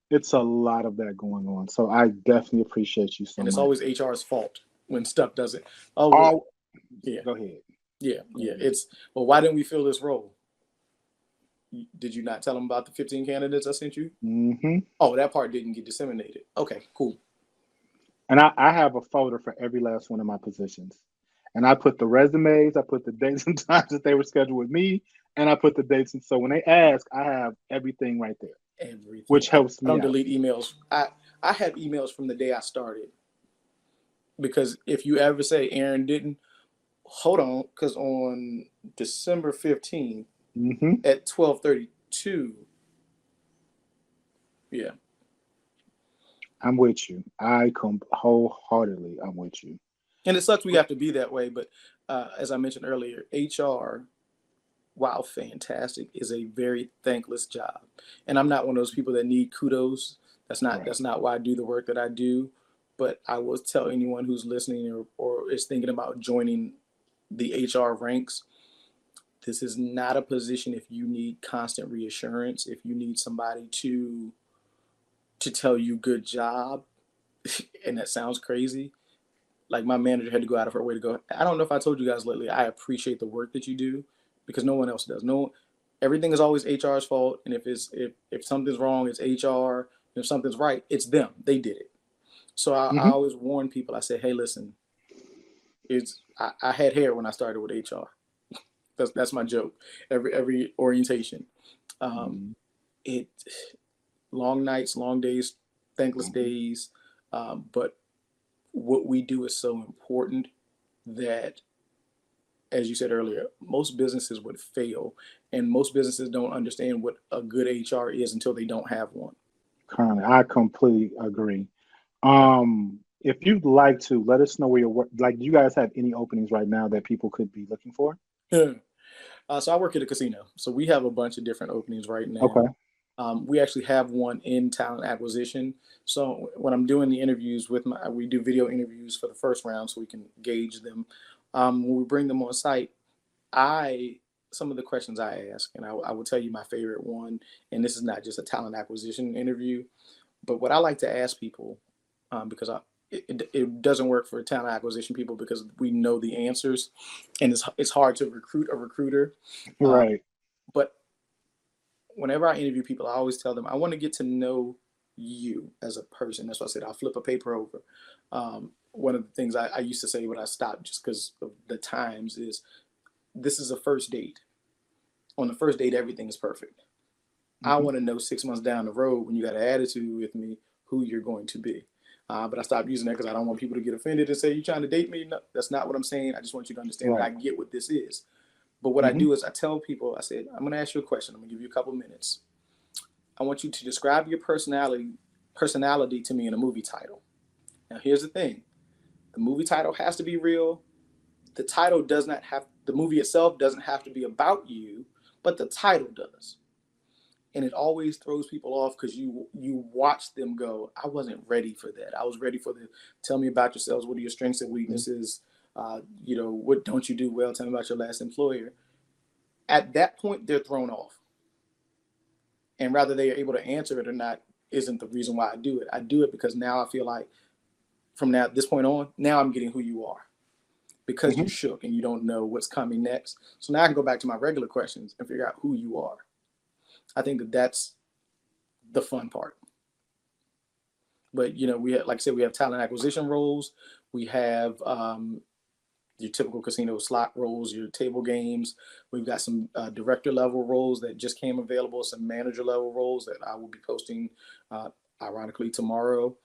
It's a lot of that going on. So I definitely appreciate you so And it's much. always HR's fault when stuff doesn't. Oh, well, All yeah, Go ahead. yeah, Go yeah. ahead. It's, well, why didn't we fill this role? Did you not tell them about the 15 candidates I sent you? Hmm. Oh, that part didn't get disseminated. Okay, cool. And I have a folder for every last one of my positions. And I put the resumes, I put the dates and times that they were scheduled with me, and I put the dates. And so when they ask, I have everything right there, Everything. which I helps me don't out. delete emails. I have emails from the day I started, because if you ever say Aaron didn't, hold on, because on December 15th Hmm. at 12:32, yeah. I'm with you. I come wholeheartedly. I'm with you. And it sucks we have to be that way, but as I mentioned earlier, HR, while fantastic, is a very thankless job. And I'm not one of those people that need kudos. Right. That's not why I do the work that I do. But I will tell anyone who's listening, or is thinking about joining the HR ranks, this is not a position if you need constant reassurance, if you need somebody to tell you good job, and that sounds crazy. Like, my manager had to go out of her way to go, I don't know if I told you guys lately, I appreciate the work that you do, because no one else does. No, everything is always HR's fault, and if something's wrong, it's HR. And if something's right, it's them. They did it. So I Hmm. always warn people. I say, hey, listen, I had hair when I started with HR. That's my joke. Every orientation, um, Hmm. it long nights, long days, thankless Hmm. days, but what we do is so important that, as you said earlier, most businesses would fail, and most businesses don't understand what a good HR is until they don't have one. Currently, I completely agree. If you'd like to let us know where your work, like, do you guys have any openings right now that people could be looking for? So I work at a casino, so we have a bunch of different openings right Okay. now. We actually have one in talent acquisition. So when I'm doing the interviews we do video interviews for the first round so we can gauge them. When we bring them on site, I some of the questions I ask, and I will tell you my favorite one. And this is not just a talent acquisition interview, but what I like to ask people, because it doesn't work for talent acquisition people because we know the answers, and it's hard to recruit a recruiter. Uh, Right. but whenever I interview people, I always tell them I want to get to know you as a person. That's why I said I'll flip a paper over. One of the things I used to say when I stopped, just because of the times, is this is a first date. On the first date, everything is perfect. I Hmm. want to know 6 months down the road, when you got an attitude with me, who you're going to be. But I stopped using that because I don't want people to get offended and say, you trying to date me? No, that's not what I'm saying. I just want you to understand that I Right. get what this is. But what I Hmm. do is I tell people, I said, I'm going to ask you a question. I'm going to give you a couple minutes. I want you to describe your personality to me in a movie title. Now, here's the thing. The movie title has to be real. The movie itself doesn't have to be about you, but the title does. And it always throws people off because you watch them go, I wasn't ready for that. I was ready for the tell me about yourselves. What are your strengths and weaknesses? What don't you do well? Tell me about your last employer. At that point, they're thrown off, and rather they are able to answer it or not isn't the reason why I do it. I do it because now I feel like, from now this point on, now I'm getting who you are, because you're Hmm. shook and you don't know what's coming next. So now I can go back to my regular questions and figure out who you are. I think that that's the fun part. But we have, like I said, we have talent acquisition roles. We have your typical casino slot roles, your table games. We've got some director level roles that just came available. Some manager level roles that I will be posting, uh, ironically, tomorrow.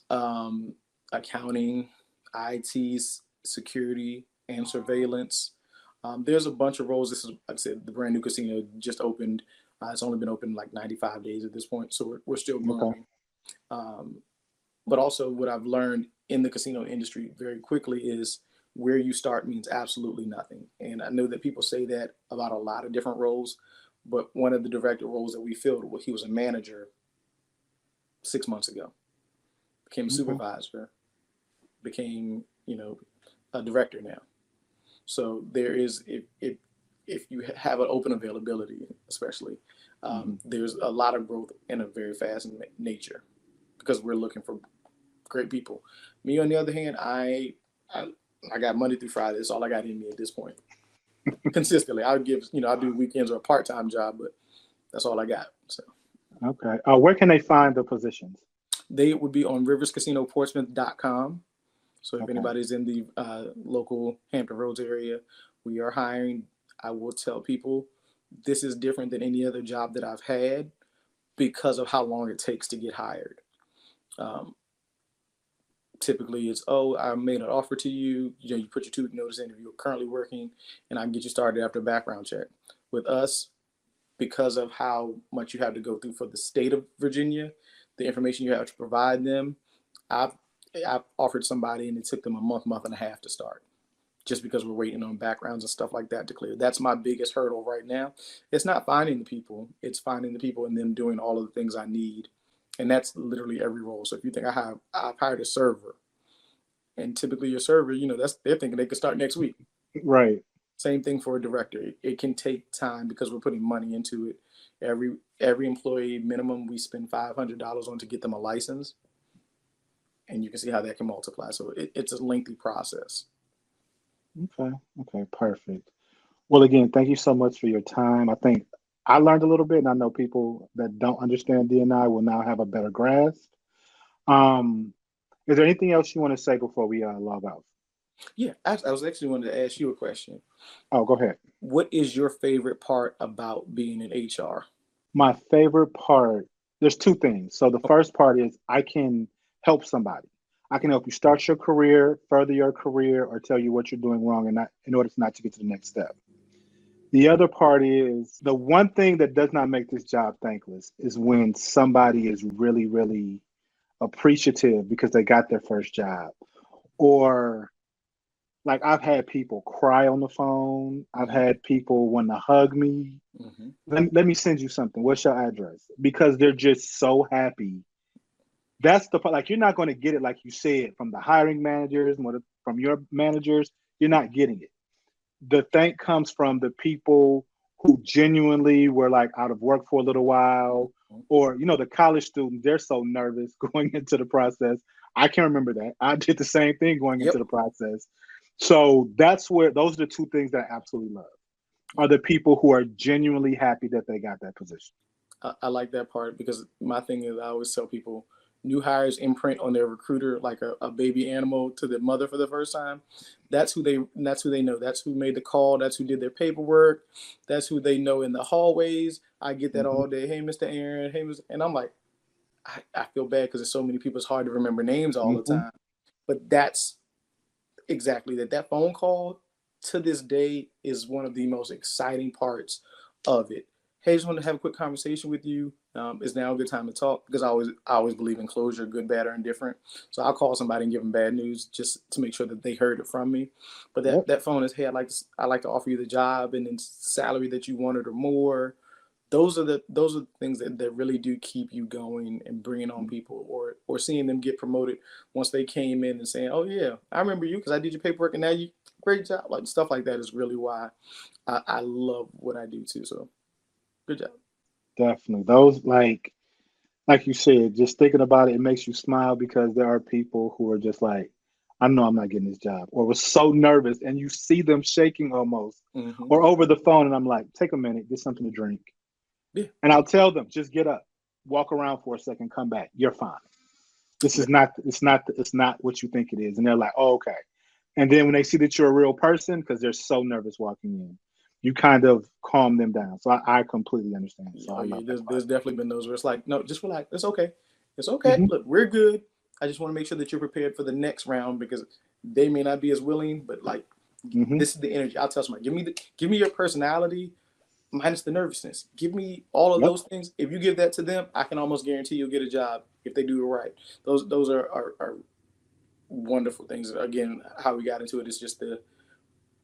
Um, Accounting, IT, security, and surveillance. There's a bunch of roles. This is, like I said, the brand new casino just opened. It's only been open like 95 days at this point, so we're still Okay. growing. Um, but also, what I've learned in the casino industry very quickly is where you start means absolutely nothing. And I know that people say that about a lot of different roles, but one of the director roles that we filled, he was a manager 6 months ago, became a Okay. supervisor, became a director now. So there is, if you have an open availability, especially, There's a lot of growth in a very fast nature because we're looking for great people. Me, on the other hand, I got Monday through Friday. That's all I got in me at this point. Consistently, I'll give, I do weekends or a part-time job, but that's all I got. So Okay. Where can they find the positions? they would be on riverscasinoportsmouth.com. So if Okay. anybody's in the local Hampton Roads area, we are hiring. I will tell people this is different than any other job that I've had because of how long it takes to get hired. Um, Typically, it's, oh, I made an offer to you. You put your 2 week notice in if you're currently working, and I can get you started after a background check. With us, because of how much you have to go through for the state of Virginia, the information you have to provide them, I've I've offered somebody and it took them a month and a half to start, just because we're waiting on backgrounds and stuff like that to clear. That's my biggest hurdle right now. It's not finding the people; it's finding the people and them doing all of the things I need, and that's literally every role. So if you think I've hired a server, and typically your server, that's they're thinking they could start next week. Right. Same thing for a director. It can take time because we're putting money into it. Every employee minimum we spend $500 on to get them a license, and you can see how that can multiply. So it's a lengthy process. Okay. Okay. Perfect. Well, again, thank you so much for your time. I think I learned a little bit, and I know people that don't understand DNI will now have a better grasp. Um, is there anything else you want to say before we log out? Yeah, I was actually wanted to ask you a question. Oh, go ahead. What is your favorite part about being in HR? My favorite part, there's two things. So the first part is I can help somebody. I can help you start your career, further your career, or tell you what you're doing wrong and not in order to not to get to the next step. The other part is the one thing that does not make this job thankless is when somebody is really, really appreciative because they got their first job. Or like I've had people cry on the phone. I've Mm-hmm. had people want to hug me. Mm-hmm. Let me send you something. What's your address? Because they're just so happy. That's the part. Like you're not going to get it like you said from the hiring managers, from your managers. You're not getting it. The thank comes from the people who genuinely were like out of work for a little while, or the college students. They're so nervous going into the process. I can remember that. I did the same thing going into Yep. the process. So that's where those are the two things that I absolutely love are the people who are genuinely happy that they got that position. I like that part because my thing is I always tell people new hires imprint on their recruiter like a baby animal to the mother for the first time. That's who they know. That's who made the call. That's who did their paperwork. That's who they know in the hallways. I get that Mm-hmm. all day. Hey, Mr. Aaron. Hey, Mr. And I'm like, I feel bad because there's so many people. It's hard to remember names all the Mm-hmm. time. But that's exactly that. That phone call to this day is one of the most exciting parts of it. Hey, just want to have a quick conversation with you. Is now a good time to talk? Because I always believe in closure, good, bad, or indifferent. So I'll call somebody and give them bad news just to make sure that they heard it from me. But that Yep. that phone is, hey, I'd like to offer you the job and then salary that you wanted or more. Those are the things that really do keep you going and bringing on people or seeing them get promoted once they came in and saying, oh yeah, I remember you because I did your paperwork and now you great job. Like stuff like that is really why I love what I do too. So good job. Definitely. Those like you said, just thinking about it, it makes you smile because there are people who are just like, I know I'm not getting this job, or was so nervous, and you see them shaking almost, Mm-hmm. or over the phone, and I'm like, take a minute, get something to drink, Yeah. and I'll tell them, just get up, walk around for a second, come back, you're fine. This Yeah. is not, it's not what you think it is, and they're like, oh, okay. And then when they see that you're a real person, because they're so nervous walking in, you kind of calm them down. So I completely understand. So Oh I yeah. love that There's part. definitely been those where it's like, no, just relax. It's okay. It's okay. Hmm. Look, we're good. I just want to make sure that you're prepared for the next round because they may not be as willing, but like Hmm. this is the energy. I'll tell somebody, give me your personality minus the nervousness. Give me all of Yep. those things. If you give that to them, I can almost guarantee you'll get a job if they do it right. Those are wonderful things. Again, how we got into it is just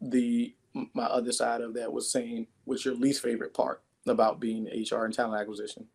the my other side of that was saying what's your least favorite part about being HR and talent acquisition.